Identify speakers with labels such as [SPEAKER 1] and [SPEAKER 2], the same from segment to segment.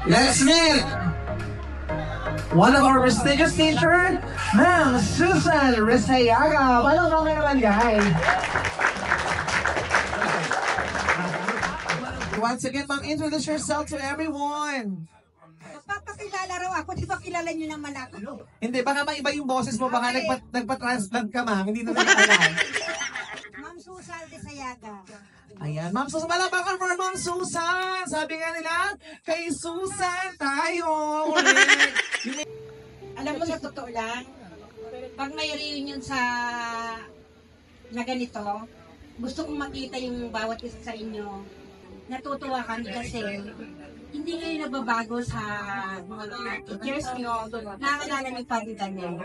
[SPEAKER 1] Let's meet one of our prestigious teachers, Ma'am Susan Rizayaga. Paano ka naman, guys? Once again, ma'am, introduce yourself to everyone.
[SPEAKER 2] Magpapakilala raw ako, di ba kilala niyo naman ako?
[SPEAKER 1] Hindi, baka maiba yung boses mo, baka nagpa-transplant ka, ma'am. Hindi na alam.
[SPEAKER 2] Ma'am Susan Rizayaga.
[SPEAKER 1] Ayan, Ma'am Susan, malabakan for Ma'am Susan. Sabi nga nila, kay Susan tayo.
[SPEAKER 2] Alam mo, sa totoo lang, pag may reunion na ganito, gusto kong makita yung bawat isa sa inyo. Natutuwa kami kasi hindi kayo nababago sa mga teachers nyo. Nakakilala ni Padre Daniel.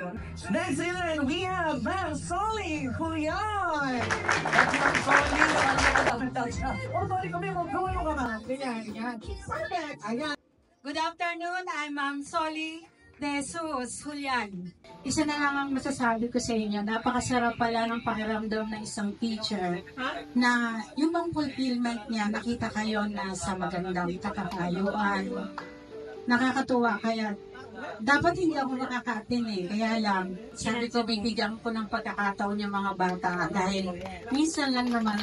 [SPEAKER 1] Next in we have Ma'am Solly Julian. That's Ma'am Solly. Oh, sorry kami, mag-gawin mo ka ba? Ganyan. Perfect. Ayan.
[SPEAKER 2] Good afternoon, I'm Ma'am Solly De Jesus Julian. Isa na lang ang masasabi ko sa inyo, napakasarap pala ng pakiramdam ng isang teacher na yung bang fulfillment niya, nakita kayo na sa magandang kakatayuan. Nakakatuwa, kaya dapat hindi ako nakaka-attend kaya lang, sabi ko bibigyan ko ng pagkakataon yung mga bata dahil minsan lang naman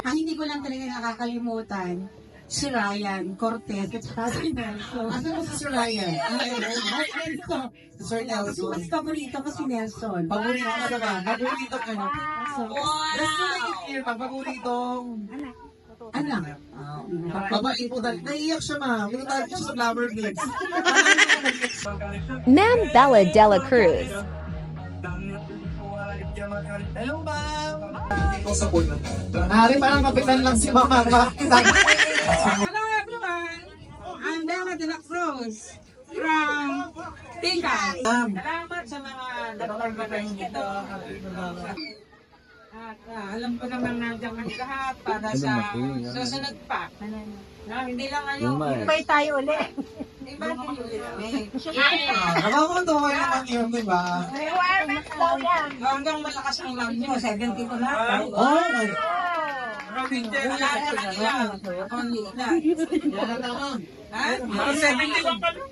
[SPEAKER 2] ang hindi ko lang talaga nakakalimutan, si Ryan Cortez at saka si Nelson.
[SPEAKER 1] Ano ba si Ryan? Sir Nelson.
[SPEAKER 2] Mas paborito ko si Nelson.
[SPEAKER 1] Paborito ka na ba? Paborito ka na. Gusto na yung paboritong
[SPEAKER 2] Anak.
[SPEAKER 1] Babae po dahil. Naiiyak siya, ma'am. Minutali siya sa Flower Blades.
[SPEAKER 3] Ma'am Bella Dela Cruz.
[SPEAKER 1] Hello, ma'am. Hari, parang kapitan lang si mama.
[SPEAKER 2] Hello everyone, I'm Bella de la Cruz from Tingkay. Salamat sa mga nag-organize nito. At alam ko naman nandiyan kami lahat para sa susunod pa. Hindi lang ngayon, ibay tayo ulit. Iba din ulit kami.
[SPEAKER 1] Nakakuntuhan naman yun, di ba?
[SPEAKER 2] Hanggang malakas ang love nyo, 70 ko na.
[SPEAKER 1] Oh, my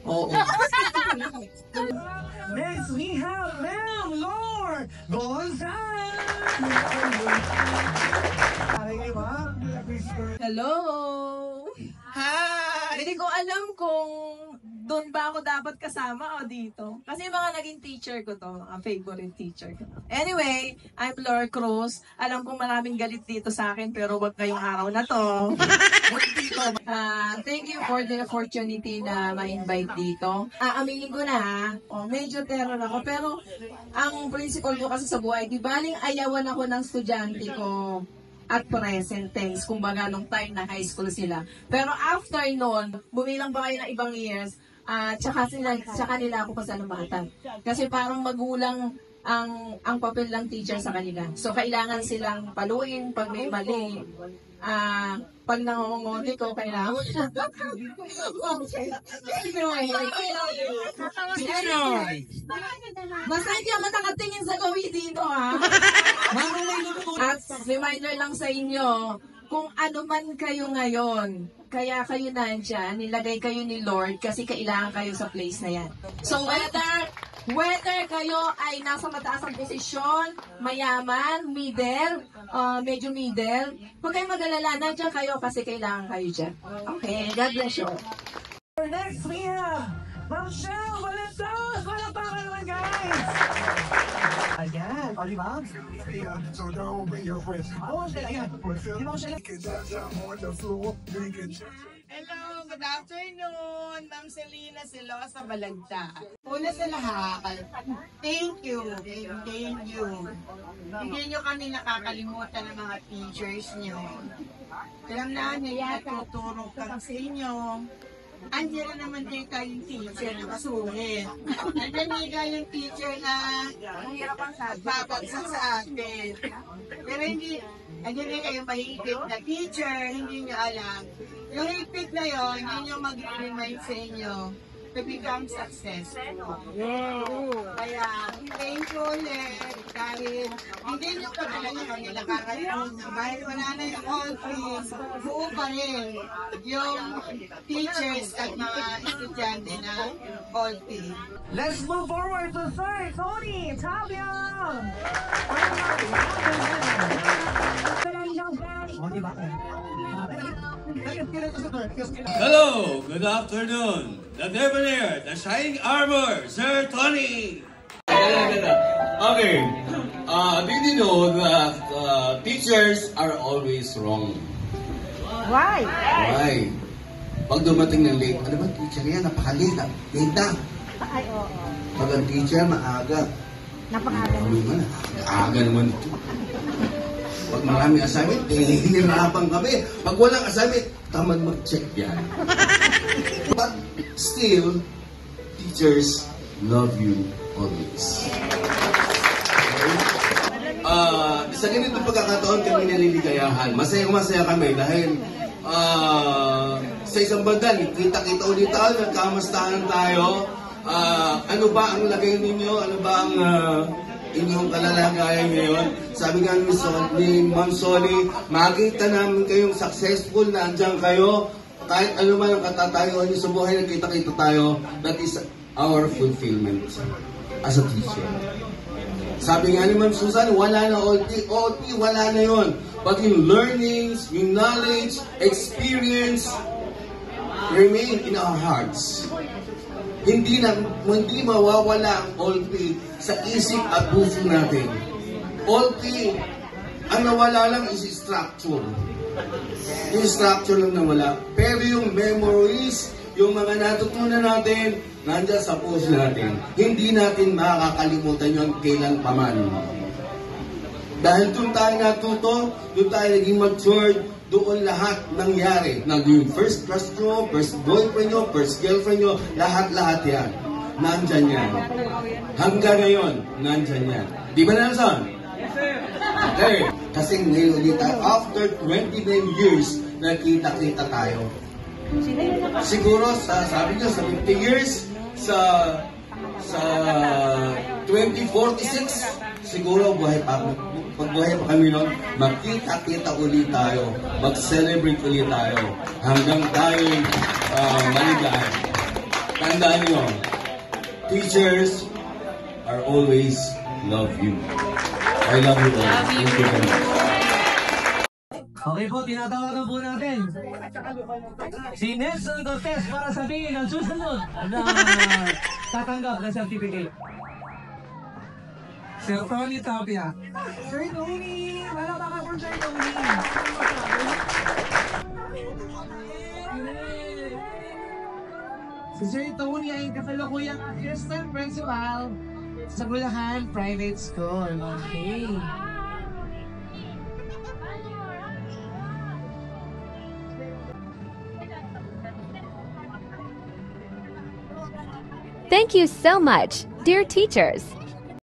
[SPEAKER 1] Oo. Next, we have Ma'am Lord Gonzalez.
[SPEAKER 4] Hello!
[SPEAKER 1] Hi!
[SPEAKER 4] Hindi ko alam kung doon ba ako dapat kasama o dito. Kasi mga naging teacher ko to, mga favorite teacher ko. Anyway, I'm Lord Cruz. Alam kong maraming galit dito sa akin, pero wag ngayong araw na to. Thank you for the opportunity na ma-invite dito. Aminin ko na, medyo terror ako, pero ang principle ko kasi sa buhay, di baling ayawan ako ng estudyante ko at present tense, kumbaga nung time na high school sila. Pero after noon, bumilang pa kayo ng ibang years, tsaka nila ako pasalamatan. Kasi parang magulang ang papel ng teacher sa kanila. So, kailangan silang paluin pag may mali. Pag nangungundi ko, kailangan. Basta hindi ako nakatingin sa gawin dito, ha? At reminder lang sa inyo, kung ano man kayo ngayon, kaya kayo nandyan, nilagay kayo ni Lord kasi kailangan kayo sa place na yan. So whether kayo ay nasa mataas ang posisyon, mayaman, middle, medyo middle, huwag kayong mag-alala, nandyan kayo kasi kailangan kayo dyan. Okay, God bless you.
[SPEAKER 1] Next, we have Ma'am Shell Valentos. Palakpakan naman, guys! Ayan, o di ba?
[SPEAKER 5] So don't bring your friends.
[SPEAKER 1] Oo, Shell, ayan. Di ba, Shell?
[SPEAKER 5] On the floor, drinking.
[SPEAKER 6] Hello, good afternoon. Ma'am Selena Silosa Balagta. Una sa lahat, thank you. Thank you. Hindi nyo kami nakakalimutan ng mga teachers nyo. Alam na niya, tuturo kami sa inyo. Andiyan na naman din kayong teacher na kasulit. Andiyan din kayong teacher na babagsak sa atin. Pero hindi, andiyan din kayong mahigpit na teacher, hindi nyo alam. Yung higpit na yon, yun yung mag-remind sa inyo to become successful. Kaya, thank you ulit. Dahil hindi nyo pa talaga kami nakakalimutan. Dahil wala na yung all fees, buo pa rin yung teachers at mga estudyante ng all fees.
[SPEAKER 1] Let's move forward to third, Tony Tapia!
[SPEAKER 7] Hello, good afternoon. The Debonair, the Shining Armor, Sir Tony. Okay, did you know that teachers are always wrong?
[SPEAKER 2] Why?
[SPEAKER 7] Why? Pag dumating ng late, ano ba teacher yan? Napaka-late na. Late na.
[SPEAKER 2] Ay, oo.
[SPEAKER 7] Pag ang teacher, maaga.
[SPEAKER 2] Napakaaga.
[SPEAKER 7] Ano naman, aga naman ito. Pag maraming assignment, hinirapan kami. Pag walang assignment, tamad mag-check yan. But still, teachers love you always. Sa ganitong pagkakataon kami naliligayahan. Masaya kami dahil sa isang banda, kita-kita ulit tayo, nagkamastahan tayo. Ano ba ang lagay ninyo? Ano ba ang inyong kalalagayan ngayon? Sabi nga ni Ma'am Soli, makita namin kayong successful na andyan kayo. Kahit ano man ang katatayuan niyo sa buhay, nagkita-kita tayo. That is our fulfillment as a teacher. Sabi nga ni Ma'am Susan, wala na OT, wala na yon. But yung learnings, yung knowledge, experience, remain in our hearts. Hindi mawawala ang OT sa isip at puso natin. OT, ang nawala lang is structure. Yung structure lang nawala. Pero yung memories, yung mga natutunan natin, nandiyan sa puso natin. Hindi natin makakalimutan yun kailan paman. Dahil doon tayo natuto, doon tayo naging matured, doon lahat nangyari. Naging first crush nyo, first boyfriend nyo, first girlfriend nyo, lahat-lahat yan. Nandyan yan. Hanggang ngayon, nandyan yan. Di ba, Nelson? Yes, sir. Okay. Kasi ngayon ulit tayo, after 29 years, nakita-kita tayo. Siguro, sabi nyo, sa 50 years, sa 2046, siguro pag buhay pa kami nun, magkita-kita ulit tayo, mag-celebrate ulit tayo, hanggang tayo maligay. Tandaan nyo, teachers are always love you. I love you all. Thank you very much.
[SPEAKER 1] Okay po, tinatawagan po natin si Nelson Cortez para sabihin ang susunod na tatanggap ng certificate. Sir Tony Tapia. Sir Tony! Wala ba ka po, Sir Tony? Si Sir Tony ay kasalukuyang assistant principal sa Bulacan Private School. Okay.
[SPEAKER 3] Thank you so much, dear teachers.